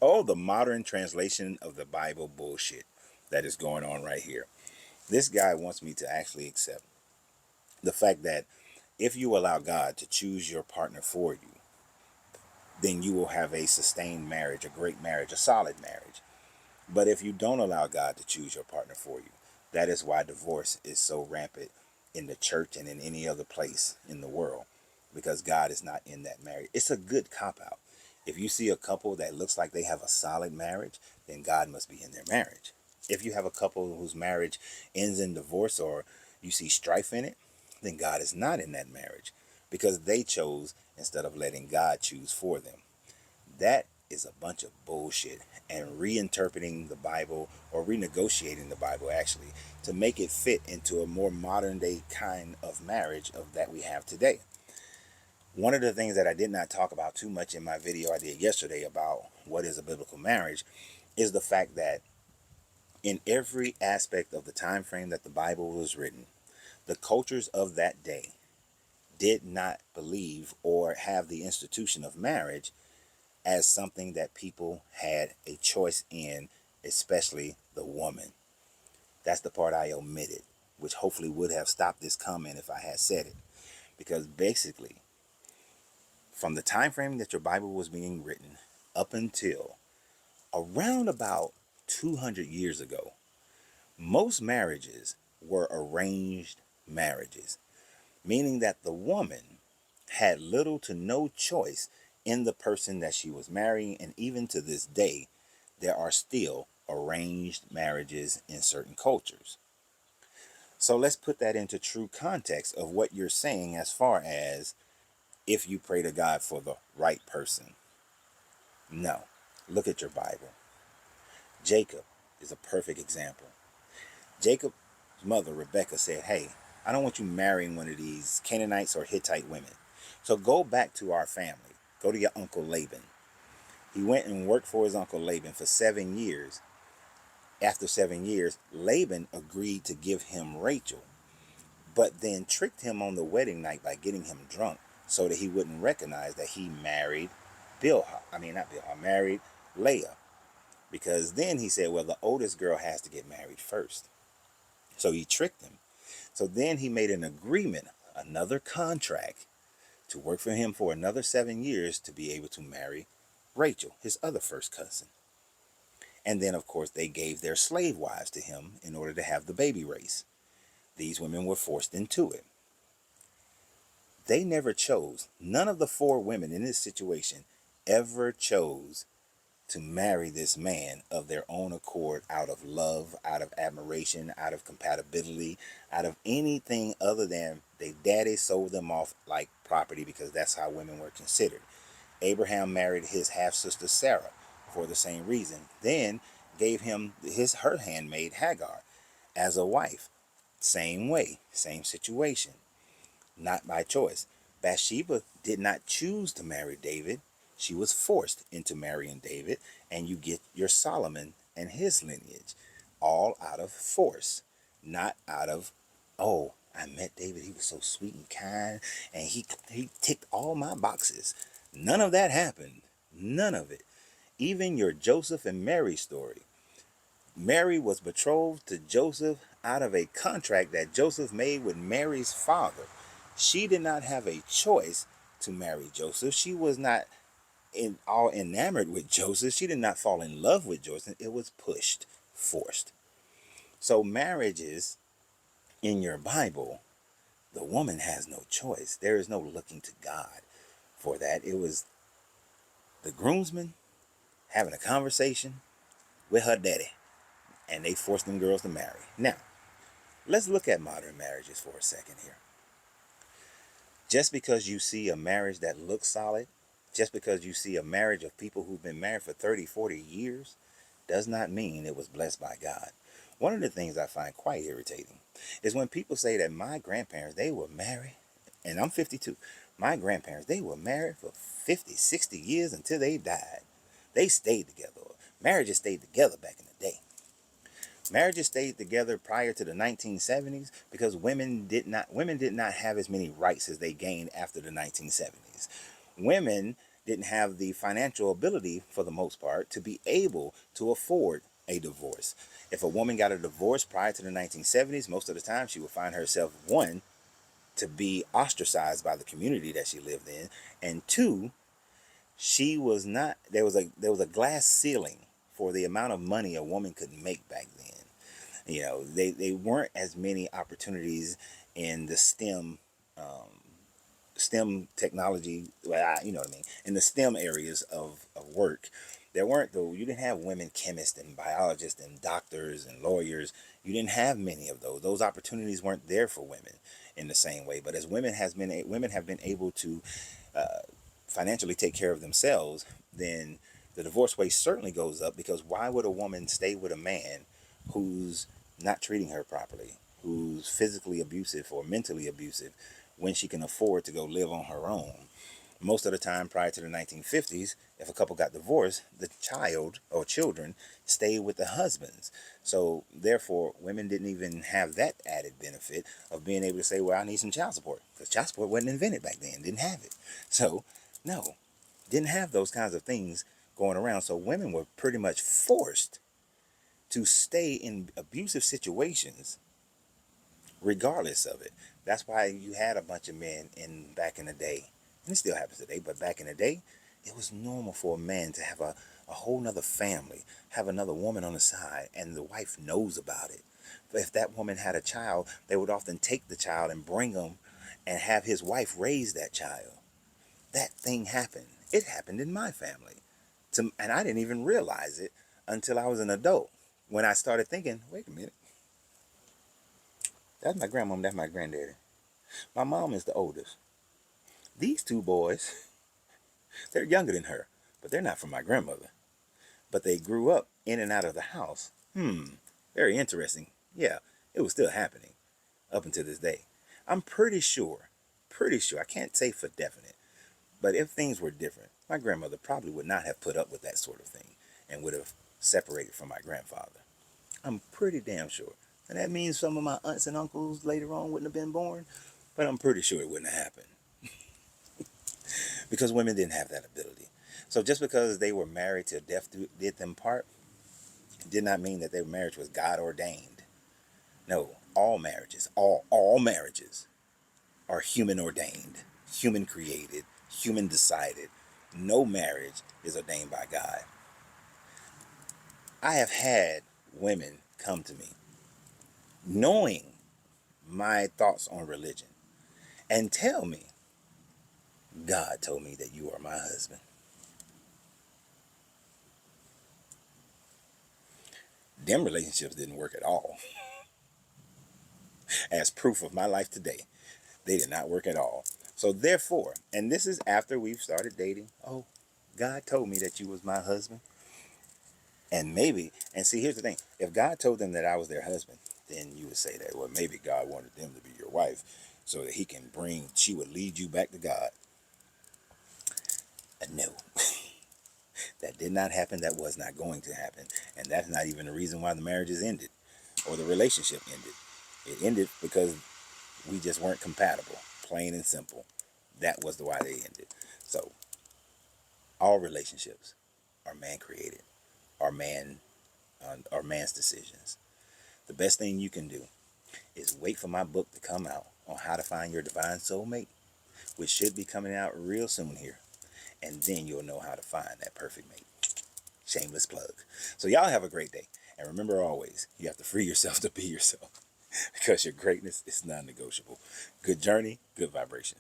Oh, the modern translation of the Bible bullshit that is going on right here. This guy wants me to actually accept the fact that if you allow God to choose your partner for you, then you will have a sustained marriage, a great marriage, a solid marriage. But if you don't allow God to choose your partner for you, that is why divorce is so rampant in the church and in any other place in the world, because God is not in that marriage. It's a good cop out. If you see a couple that looks like they have a solid marriage, then God must be in their marriage. If you have a couple whose marriage ends in divorce or you see strife in it, then God is not in that marriage because they chose instead of letting God choose for them. That is a bunch of bullshit, and reinterpreting the Bible or renegotiating the Bible actually to make it fit into a more modern day kind of marriage of that we have today. One of the things that I did not talk about too much in my video I did yesterday about what is a biblical marriage is the fact that in every aspect of the time frame that the Bible was written, the cultures of that day did not believe or have the institution of marriage as something that people had a choice in, especially the woman. That's the part I omitted, which hopefully would have stopped this comment if I had said it. Because basically, from the time frame that your Bible was being written up until around about 200 years ago, most marriages were arranged marriages, meaning that the woman had little to no choice in the person that she was marrying. And even to this day, there are still arranged marriages in certain cultures. So let's put that into true context of what you're saying as far as if you pray to God for the right person. No. Look at your Bible. Jacob is a perfect example. Jacob's mother, Rebecca, said, hey, I don't want you marrying one of these Canaanites or Hittite women. So go back to our family. Go to your uncle Laban. He went and worked for his uncle Laban for 7 years. After 7 years, Laban agreed to give him Rachel, but then tricked him on the wedding night by getting him drunk so that he wouldn't recognize that he married Bilhah. I mean, not Bilhah, married Leah. Because then he said, well, the oldest girl has to get married first. So he tricked him. So then he made an agreement, another contract, to work for him for another 7 years to be able to marry Rachel, his other first cousin. And then, of course, they gave their slave wives to him in order to have the baby race. These women were forced into it. They never chose, none of the four women in this situation ever chose to marry this man of their own accord, out of love, out of admiration, out of compatibility, out of anything other than their daddy sold them off like property, because that's how women were considered. Abraham married his half-sister Sarah for the same reason, then gave him her handmaid Hagar as a wife. Same way, same situation, not by choice. Bathsheba did not choose to marry David. She was forced into marrying David, and you get your Solomon and his lineage, all out of force, not out of, oh, I met David, he was so sweet and kind, and he ticked all my boxes. None of that happened. None of it. Even your Joseph and Mary story. Mary was betrothed to Joseph out of a contract that Joseph made with Mary's father. She did not have a choice to marry Joseph. She was not all enamored with Joseph. She did not fall in love with Joseph. It was pushed, forced. So marriages in your Bible, the woman has no choice. There is no looking to God for that. It was the groomsman having a conversation with her daddy, and they forced them girls to marry. Now, let's look at modern marriages for a second here. Just because you see a marriage that looks solid, just because you see a marriage of people who've been married for 30, 40 years, does not mean it was blessed by God. One of the things I find quite irritating is when people say that my grandparents, they were married, and I'm 52, my grandparents, they were married for 50, 60 years until they died. They stayed together. Marriages stayed together back in the day. Marriages stayed together prior to the 1970s because women did not have as many rights as they gained after the 1970s. Women didn't have the financial ability, for the most part, to be able to afford a divorce. If a woman got a divorce prior to the 1970s, most of the time she would find herself, one, to be ostracized by the community that she lived in, and two, she was not, there was a glass ceiling for the amount of money a woman could make back then. They weren't as many opportunities in the STEM technology, well, you know what I mean, in the STEM areas of work. There weren't, though, you didn't have women chemists and biologists and doctors and lawyers. You didn't have many of those. Those opportunities weren't there for women in the same way. But as women have been able to financially take care of themselves, then the divorce rate certainly goes up, because why would a woman stay with a man who's not treating her properly, who's physically abusive or mentally abusive, when she can afford to go live on her own? Most of the time prior to the 1950s, if a couple got divorced, the child or children stayed with the husbands. So therefore, women didn't even have that added benefit of being able to say, well, I need some child support, because child support wasn't invented back then, didn't have it. So no, didn't have those kinds of things going around. So women were pretty much forced to stay in abusive situations regardless of it. That's why you had a bunch of men back in the day, and it still happens today, but back in the day, it was normal for a man to have a whole nother family, have another woman on the side, and the wife knows about it. But if that woman had a child, they would often take the child and bring him and have his wife raise that child. That thing happened. It happened in my family. And I didn't even realize it until I was an adult, when I started thinking, wait a minute, that's my grandmom, that's my granddaddy. My mom is the oldest. These two boys, they're younger than her, but they're not from my grandmother. But they grew up in and out of the house. Very interesting. Yeah, it was still happening up until this day. I'm pretty sure, I can't say for definite, but if things were different, my grandmother probably would not have put up with that sort of thing and would have separated from my grandfather. I'm pretty damn sure. And that means some of my aunts and uncles later on wouldn't have been born, but I'm pretty sure it wouldn't have happened, because women didn't have that ability. So just because they were married till death did them part, did not mean that their marriage was God ordained. No, all marriages, all marriages are human ordained, human created, human decided. No marriage is ordained by God. I have had women come to me knowing my thoughts on religion and tell me, God told me that you are my husband. Them relationships didn't work at all. As proof of my life today, they did not work at all. So therefore, and this is after we've started dating, oh, God told me that you was my husband. And maybe, and see, here's the thing. If God told them that I was their husband, then you would say that, well, maybe God wanted them to be your wife so that she would lead you back to God. No, that did not happen. That was not going to happen. And that's not even the reason why the marriages ended or the relationship ended. It ended because we just weren't compatible, plain and simple. That was the why they ended. So all relationships are man created, are man's decisions. The best thing you can do is wait for my book to come out on how to find your divine soulmate, which should be coming out real soon here. And then you'll know how to find that perfect mate. Shameless plug. So y'all have a great day. And remember always, you have to free yourself to be yourself, because your greatness is non-negotiable. Good journey, good vibration.